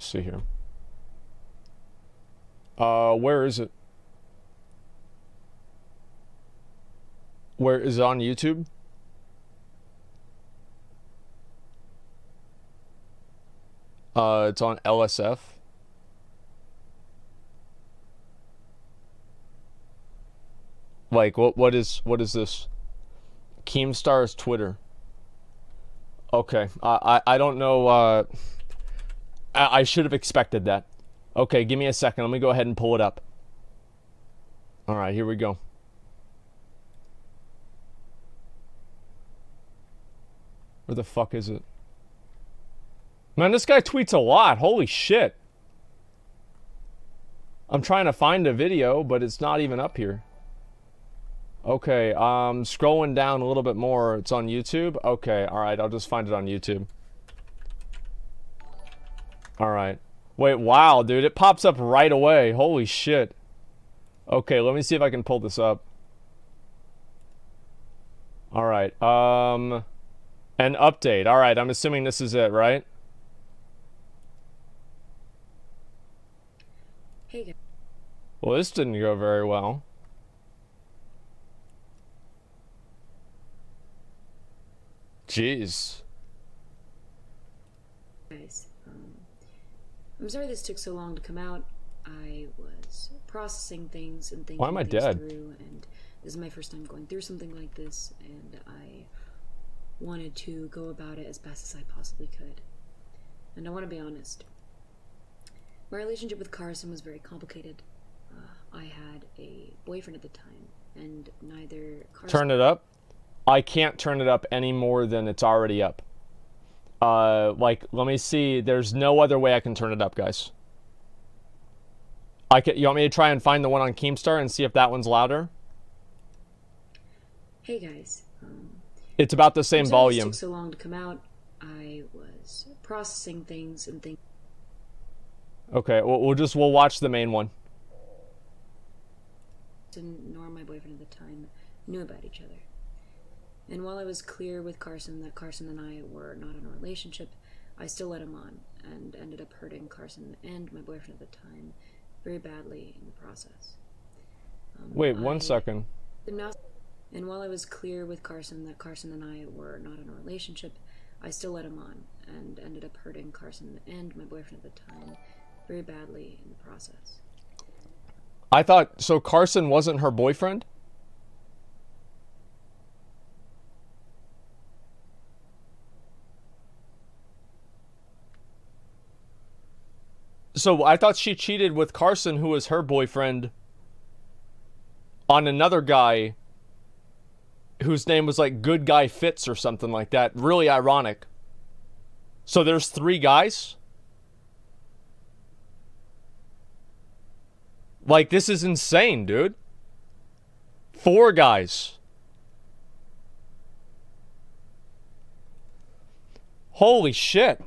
me see here. Where is it? Where is it on YouTube? It's on LSF. Like, what is this? Keemstar's Twitter. Okay, I don't know, I should have expected that. Okay, give me a second, let me go ahead and pull it up. Alright, here we go. Where the fuck is it? Man, this guy tweets a lot, holy shit. I'm trying to find a video, but it's not even up here. Okay, scrolling down a little bit more. It's on YouTube? Okay, alright, I'll just find it on YouTube. Alright. Wait, wow, dude, it pops up right away. Holy shit. Okay, let me see if I can pull this up. Alright, an update. Alright, I'm assuming this is it, right? Hey guys. Well, this didn't go very well. Jeez. Guys, I'm sorry this took so long to come out. I was processing things and thinking Why am I things dead? through, and this is my first time going through something like this, and I wanted to go about it as best as I possibly could. And I want to be honest. My relationship with Carson was very complicated. I had a boyfriend at the time, and neither Carson... Turn it up? I can't turn it up any more than it's already up. Like, let me see. There's no other way I can turn it up, guys. You want me to try and find the one on Keemstar and see if that one's louder? Hey guys. It's about the same volume. This took so long to come out. I was processing things and thinking... Okay, we'll watch the main one. Nor my boyfriend at the time knew about each other. And while I was clear with Carson that Carson and I were not in a relationship, I still let him on and ended up hurting Carson and my boyfriend at the time very badly in the process. Wait, 1 second. And while I was clear with Carson that Carson and I were not in a relationship, I still let him on and ended up hurting Carson and my boyfriend at the time very badly in the process. I thought, so Carson wasn't her boyfriend? So I thought she cheated with Carson, who was her boyfriend, on another guy whose name was like Good Guy Fitz or something like that. Really ironic. So there's 3 guys? Like, this is insane, dude. 4 guys. Holy shit.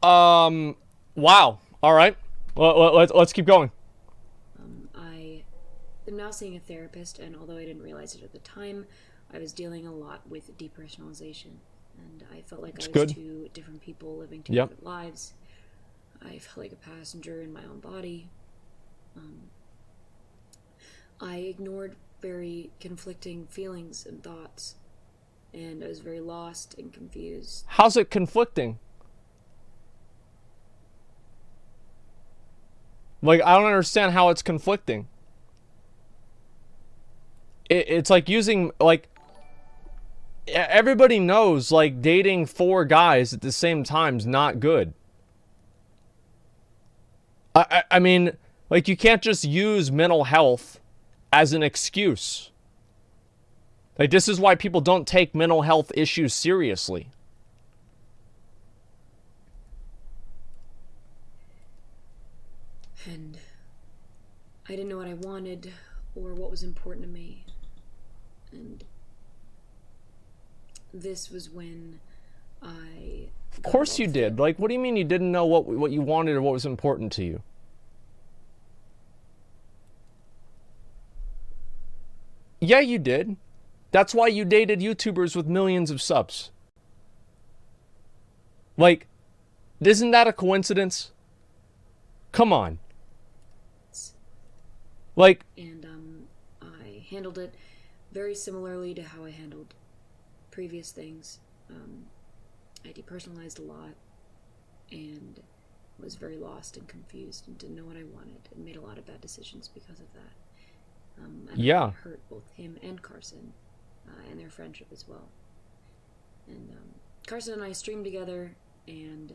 Wow. All right. Well, let's keep going. I am now seeing a therapist, and although I didn't realize it at the time, I was dealing a lot with depersonalization, and I felt like I was 2 different people living 2 different lives. I felt like a passenger in my own body. I ignored very conflicting feelings and thoughts, and I was very lost and confused. How's it conflicting? Like, I don't understand how it's conflicting. It's like using, like, everybody knows, like, dating 4 guys at the same time's not good. I mean, like, you can't just use mental health as an excuse. Like, this is why people don't take mental health issues seriously. And I didn't know what I wanted or what was important to me. And this was when I... Of course you did. Like, what do you mean you didn't know what you wanted or what was important to you? Yeah, you did. That's why you dated YouTubers with millions of subs. Like, isn't that a coincidence? Come on. Like, And I handled it very similarly to how I handled previous things. I depersonalized a lot and was very lost and confused and didn't know what I wanted and made a lot of bad decisions because of that. And yeah. I hurt both him and Carson and their friendship as well. And Carson and I streamed together, and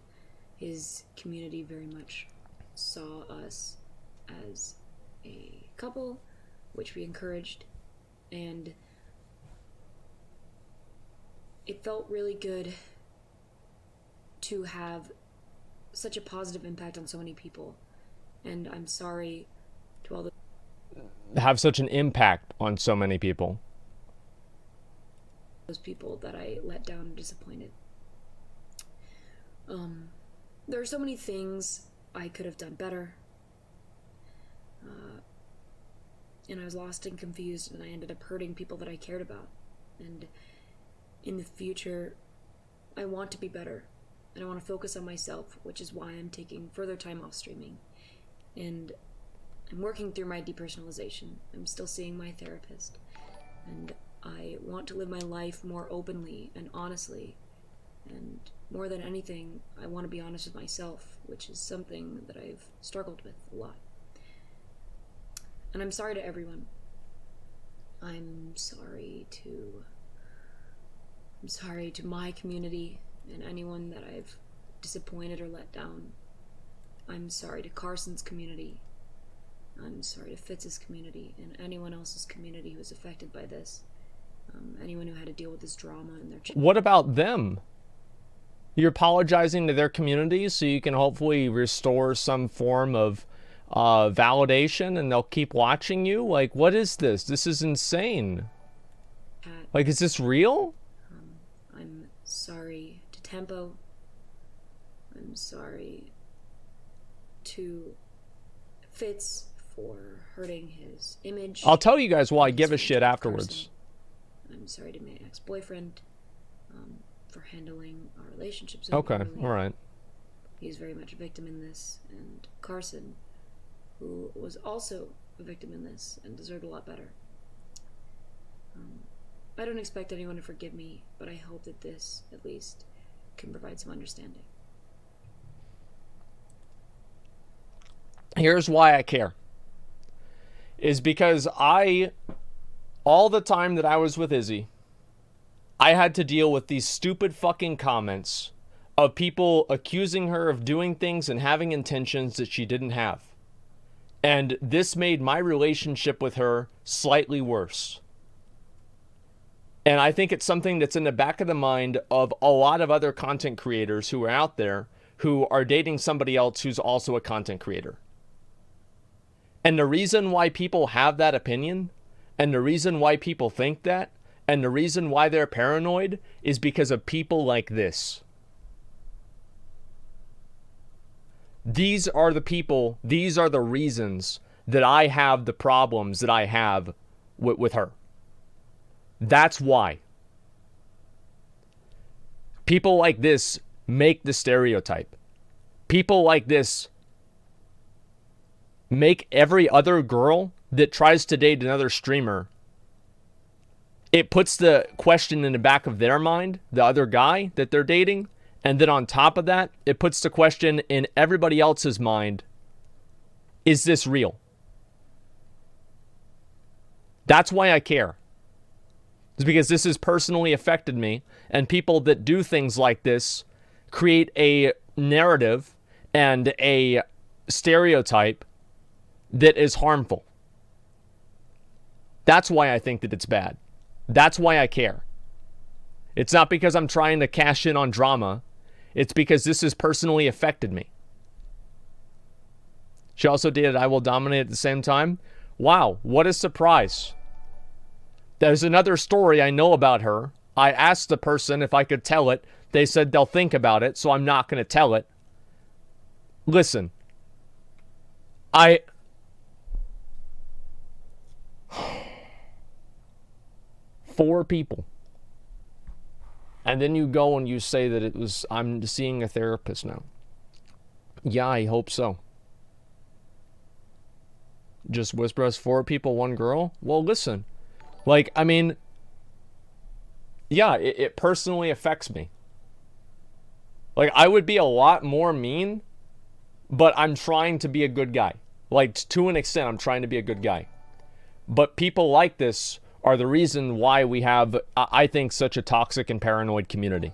his community very much saw us as a couple, which we encouraged, and it felt really good to have such a positive impact on so many people. And I'm sorry to all Have such an impact on so many people. those people that I let down and disappointed. There are so many things I could have done better. And I was lost and confused, and I ended up hurting people that I cared about. And in the future, I want to be better. And I want to focus on myself, which is why I'm taking further time off streaming. And I'm working through my depersonalization. I'm still seeing my therapist. And I want to live my life more openly and honestly. And more than anything, I want to be honest with myself, which is something that I've struggled with a lot. And I'm sorry to everyone. I'm sorry to my community and anyone that I've disappointed or let down. I'm sorry to Carson's community. I'm sorry to Fitz's community and anyone else's community who was affected by this. Anyone who had to deal with this drama in their What about them? You're apologizing to their community so you can hopefully restore some form of validation and they'll keep watching you? Like, what is this? This is insane. Like, is this real? I'm sorry to Tempo. I'm sorry to Fitz for hurting his image. I'll tell you guys why I give a shit afterwards. Carson. I'm sorry to my ex-boyfriend for handling our relationship so Okay, poorly. all right. He's very much a victim in this. And Carson, who was also a victim in this and deserved a lot better. I don't expect anyone to forgive me, but I hope that this, at least, can provide some understanding. Here's why I care. Is because all the time that I was with Izzy, I had to deal with these stupid fucking comments of people accusing her of doing things and having intentions that she didn't have. And this made my relationship with her slightly worse. And I think it's something that's in the back of the mind of a lot of other content creators who are out there who are dating somebody else who's also a content creator. And the reason why people have that opinion, and the reason why people think that, and the reason why they're paranoid is because of people like this. These are the people, these are the reasons that I have the problems that I have with her. That's why. People like this make the stereotype. People like this make every other girl that tries to date another streamer, it puts the question in the back of their mind, the other guy that they're dating, and then on top of that, it puts the question in everybody else's mind, is this real? That's why I care. It's because this has personally affected me, and people that do things like this create a narrative and a stereotype that is harmful. That's why I think that it's bad. That's why I care. It's not because I'm trying to cash in on drama. It's because this has personally affected me. She also did I Will Dominate at the same time. Wow, what a surprise. There's another story I know about her. I asked the person if I could tell it. They said they'll think about it, so I'm not going to tell it. Listen. 4 people. And then you go and you say that I'm seeing a therapist now. Yeah, I hope so. Just whisper us 4 people, 1 girl. Well, listen. Like, I mean, yeah, it personally affects me. Like, I would be a lot more mean, but I'm trying to be a good guy. Like, to an extent, I'm trying to be a good guy. But people like this are the reason why we have, I think, such a toxic and paranoid community.